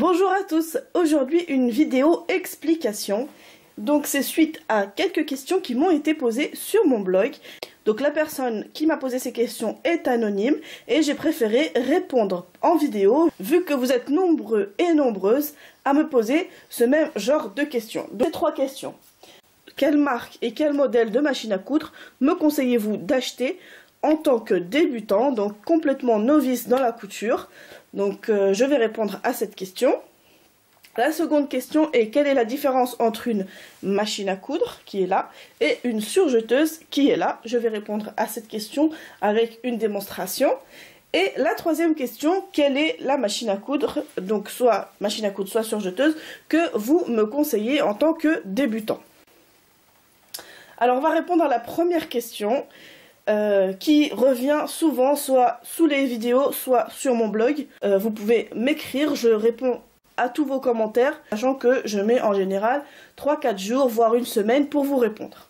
Bonjour à tous, aujourd'hui une vidéo explication. Donc c'est suite à quelques questions qui m'ont été posées sur mon blog. Donc la personne qui m'a posé ces questions est anonyme et j'ai préféré répondre en vidéo vu que vous êtes nombreux et nombreuses à me poser ce même genre de questions. Donc, ces trois questions. Quelle marque et quel modèle de machine à coudre me conseillez-vous d'acheter en tant que débutant, donc complètement novice dans la couture? Donc je vais répondre à cette question. La seconde question est quelle est la différence entre une machine à coudre qui est là et une surjeteuse qui est là. Je vais répondre à cette question avec une démonstration. Et la troisième question, quelle est la machine à coudre, donc soit machine à coudre soit surjeteuse, que vous me conseillez en tant que débutant? Alors on va répondre à la première question. Qui revient souvent soit sous les vidéos soit sur mon blog. Vous pouvez m'écrire, je réponds à tous vos commentaires, sachant que je mets en général 3-4 jours voire une semaine pour vous répondre.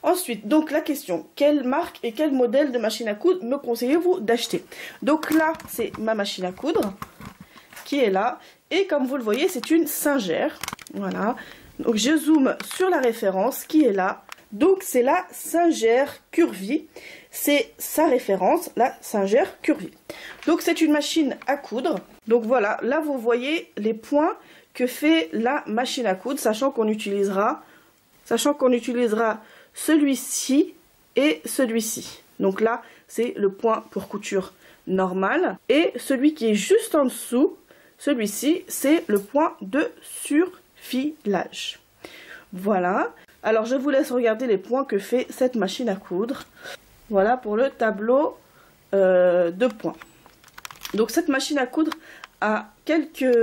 Ensuite, donc la question, quelle marque et quel modèle de machine à coudre me conseillez-vous d'acheter? Donc là, c'est ma machine à coudre qui est là et comme vous le voyez, c'est une Singer. Voilà. Donc je zoome sur la référence qui est là. Donc c'est la Singer Curvy, c'est sa référence, la Singer Curvy. Donc c'est une machine à coudre. Donc voilà, là vous voyez les points que fait la machine à coudre, sachant qu'on utilisera celui-ci et celui-ci. Donc là c'est le point pour couture normale et celui qui est juste en dessous, celui-ci, c'est le point de surfilage. Voilà. Alors je vous laisse regarder les points que fait cette machine à coudre. Voilà pour le tableau de points. Donc cette machine à coudre a quelques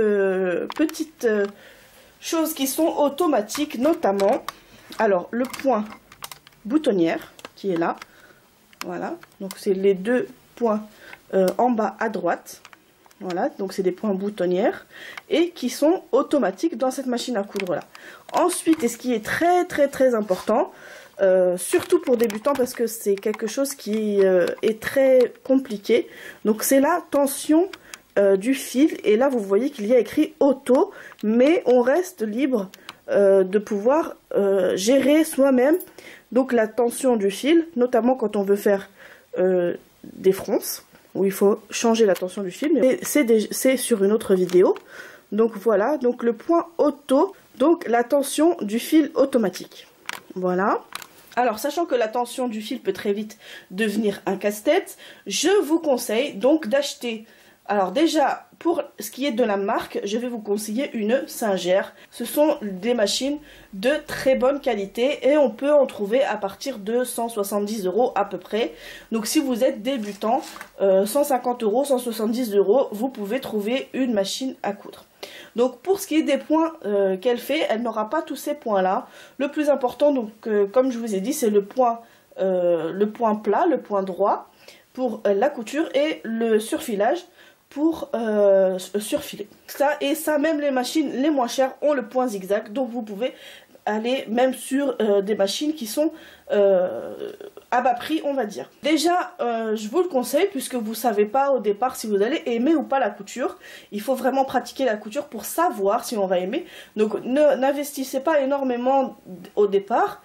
petites choses qui sont automatiques, notamment alors le point boutonnière qui est là. Voilà, donc c'est les deux points en bas à droite. Voilà, donc c'est des points boutonnières et qui sont automatiques dans cette machine à coudre là. Ensuite, et ce qui est très important, surtout pour débutants parce que c'est quelque chose qui est très compliqué, donc c'est la tension du fil. Et là vous voyez qu'il y a écrit auto, mais on reste libre de pouvoir gérer soi-même donc la tension du fil, notamment quand on veut faire des fronces, où il faut changer la tension du fil, mais c'est sur une autre vidéo. Donc voilà, donc le point auto, donc la tension du fil automatique. Voilà. Alors sachant que la tension du fil peut très vite devenir un casse-tête, je vous conseille donc d'acheter. Alors déjà, pour ce qui est de la marque, je vais vous conseiller une Singer. Ce sont des machines de très bonne qualité et on peut en trouver à partir de 170 € à peu près. Donc si vous êtes débutant, 150 €, 170 €, vous pouvez trouver une machine à coudre. Donc pour ce qui est des points qu'elle fait, elle n'aura pas tous ces points là. Le plus important, donc comme je vous ai dit, c'est le point plat, le point droit pour la couture et le surfilage pour surfiler. Ça, même les machines les moins chères ont le point zigzag, donc vous pouvez aller même sur des machines qui sont à bas prix, on va dire. Déjà, je vous le conseille puisque vous savez pas au départ si vous allez aimer ou pas la couture. Il faut vraiment pratiquer la couture pour savoir si on va aimer. Donc n'investissez pas énormément au départ,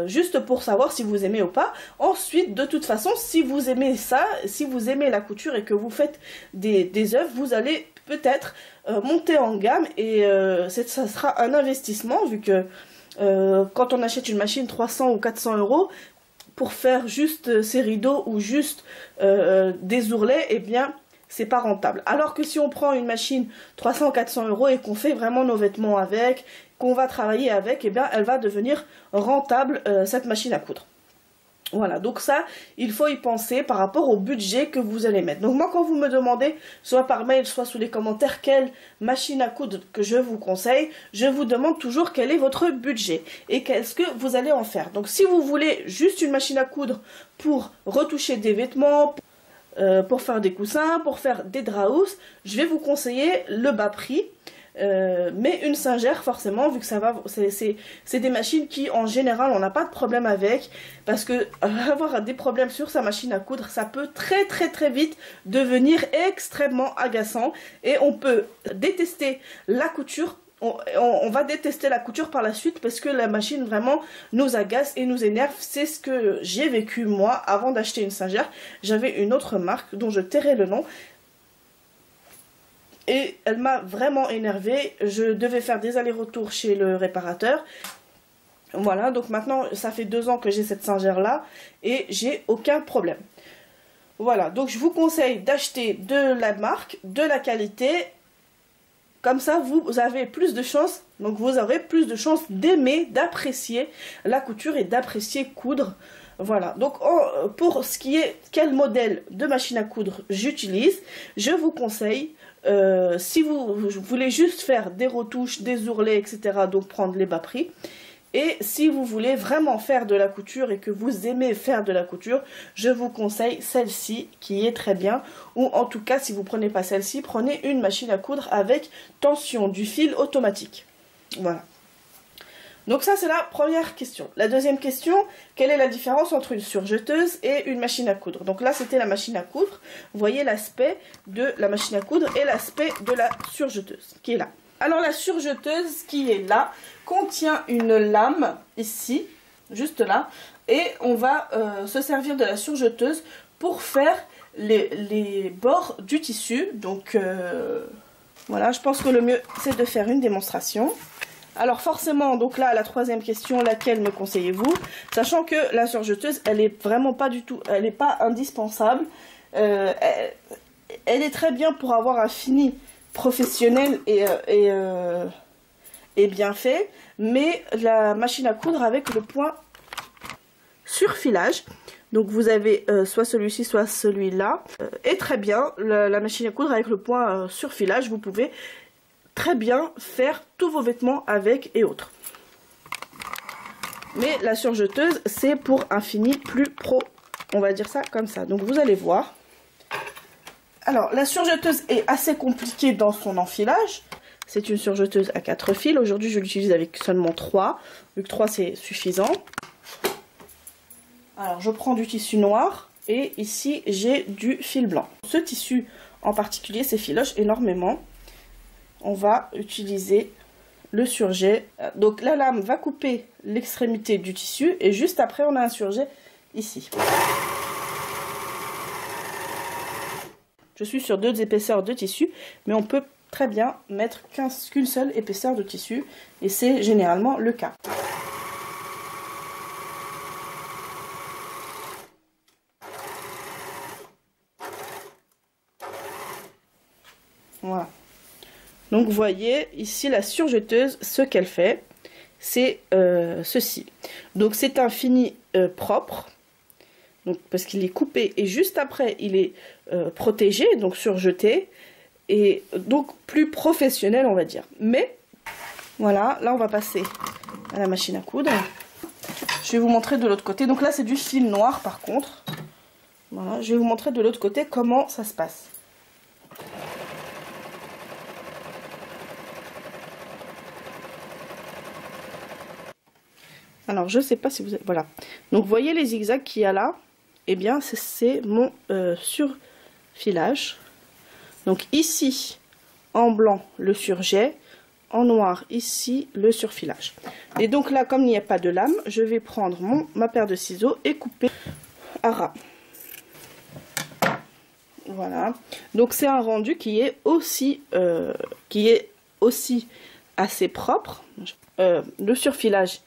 juste pour savoir si vous aimez ou pas. Ensuite, de toute façon, si vous aimez ça, si vous aimez la couture et que vous faites des œuvres, vous allez peut-être monter en gamme et ça sera un investissement vu que quand on achète une machine 300 ou 400 €, pour faire juste ses rideaux ou juste des ourlets, eh bien c'est pas rentable. Alors que si on prend une machine 300 ou 400 € et qu'on fait vraiment nos vêtements avec, qu'on va travailler avec, eh bien elle va devenir rentable cette machine à coudre. Voilà, donc ça, il faut y penser par rapport au budget que vous allez mettre. Donc moi, quand vous me demandez, soit par mail, soit sous les commentaires, quelle machine à coudre que je vous conseille, je vous demande toujours quel est votre budget et qu'est-ce que vous allez en faire. Donc si vous voulez juste une machine à coudre pour retoucher des vêtements, pour faire des coussins, pour faire des draps, je vais vous conseiller le bas prix. mais une singère forcément, vu que ça va, c'est des machines qui en général on n'a pas de problème avec, parce que avoir des problèmes sur sa machine à coudre, ça peut très vite devenir extrêmement agaçant, et on peut détester la couture. On va détester la couture par la suite parce que la machine vraiment nous agace et nous énerve. C'est ce que j'ai vécu moi avant d'acheter une singère. J'avais une autre marque dont je tairai le nom. Et elle m'a vraiment énervée. Je devais faire des allers-retours chez le réparateur. Voilà, donc maintenant ça fait 2 ans que j'ai cette singère là et j'ai aucun problème. Voilà, donc je vous conseille d'acheter de la marque, de la qualité. Comme ça, vous avez plus de chances, donc vous aurez plus de chances d'aimer, d'apprécier la couture et d'apprécier coudre. Voilà, donc pour ce qui est quel modèle de machine à coudre j'utilise, je vous conseille, si vous voulez juste faire des retouches, des ourlets, etc., donc prendre les bas prix. Et si vous voulez vraiment faire de la couture et que vous aimez faire de la couture, je vous conseille celle-ci qui est très bien. Ou en tout cas, si vous ne prenez pas celle-ci, prenez une machine à coudre avec tension du fil automatique. Voilà. Donc ça, c'est la première question. La deuxième question, quelle est la différence entre une surjeteuse et une machine à coudre? Donc là, c'était la machine à coudre. Vous voyez l'aspect de la machine à coudre et l'aspect de la surjeteuse qui est là. Alors la surjeteuse qui est là contient une lame ici, juste là, et on va se servir de la surjeteuse pour faire les bords du tissu. Donc voilà, je pense que le mieux c'est de faire une démonstration. Alors forcément, donc là la troisième question, laquelle me conseillez-vous? Sachant que la surjeteuse, elle est vraiment pas du tout, elle n'est pas indispensable. Elle est très bien pour avoir un fini professionnel et bien fait, mais la machine à coudre avec le point surfilage, donc vous avez soit celui-ci soit celui-là, est très bien. La machine à coudre avec le point surfilage, vous pouvez très bien faire tous vos vêtements avec et autres. Mais la surjeteuse, c'est pour un fini plus pro, on va dire ça comme ça. Donc vous allez voir. Alors, la surjeteuse est assez compliquée dans son enfilage. C'est une surjeteuse à 4 fils. Aujourd'hui, je l'utilise avec seulement 3. Vu que 3, c'est suffisant. Alors, je prends du tissu noir. Et ici, j'ai du fil blanc. Ce tissu, en particulier, s'effiloche énormément. On va utiliser le surjet. Donc, la lame va couper l'extrémité du tissu. Et juste après, on a un surjet ici. Je suis sur 2 épaisseurs de tissu, mais on peut très bien mettre qu'une seule épaisseur de tissu, et c'est généralement le cas. Voilà. Donc vous voyez ici la surjeteuse, ce qu'elle fait, c'est ceci. Donc c'est un fini propre. Donc, parce qu'il est coupé et juste après il est protégé, donc surjeté, et donc plus professionnel on va dire. Mais voilà, là on va passer à la machine à coudre. Je vais vous montrer de l'autre côté. Donc là c'est du fil noir par contre. Voilà, je vais vous montrer de l'autre côté comment ça se passe. Alors je sais pas si vous avez... Voilà. Donc vous voyez les zigzags qu'il y a là. Eh bien, c'est mon surfilage. Donc ici, en blanc, le surjet. En noir, ici, le surfilage. Et donc là, comme il n'y a pas de lame, je vais prendre ma paire de ciseaux et couper à ras. Voilà. Donc c'est un rendu qui est aussi assez propre. Le surfilage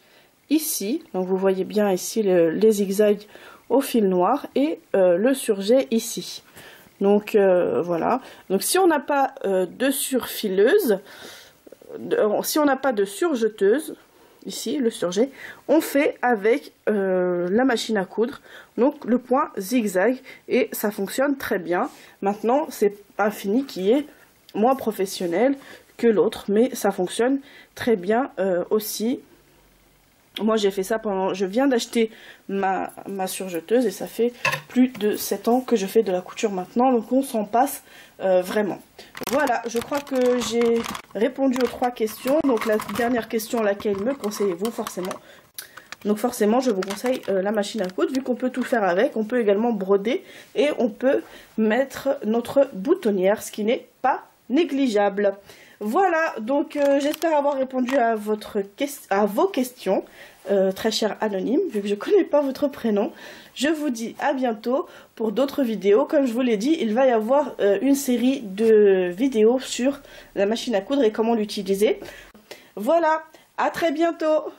ici. Donc vous voyez bien ici les zigzags au fil noir et le surjet ici. Donc voilà. Donc si on n'a pas de surfileuse, si on n'a pas de surjeteuse, ici le surjet, on fait avec la machine à coudre, donc le point zigzag, et ça fonctionne très bien. Maintenant c'est un fini qui est moins professionnel que l'autre, mais ça fonctionne très bien aussi. Moi j'ai fait ça pendant, je viens d'acheter ma surjeteuse et ça fait plus de 7 ans que je fais de la couture maintenant, donc on s'en passe vraiment. Voilà, je crois que j'ai répondu aux 3 questions. Donc la dernière question, laquelle me conseillez-vous? Forcément. Donc forcément je vous conseille la machine à coudre, vu qu'on peut tout faire avec. On peut également broder et on peut mettre notre boutonnière, ce qui n'est pas négligeable. Voilà, donc j'espère avoir répondu à vos questions, très cher anonyme, vu que je ne connais pas votre prénom. Je vous dis à bientôt pour d'autres vidéos. Comme je vous l'ai dit, il va y avoir une série de vidéos sur la machine à coudre et comment l'utiliser. Voilà, à très bientôt!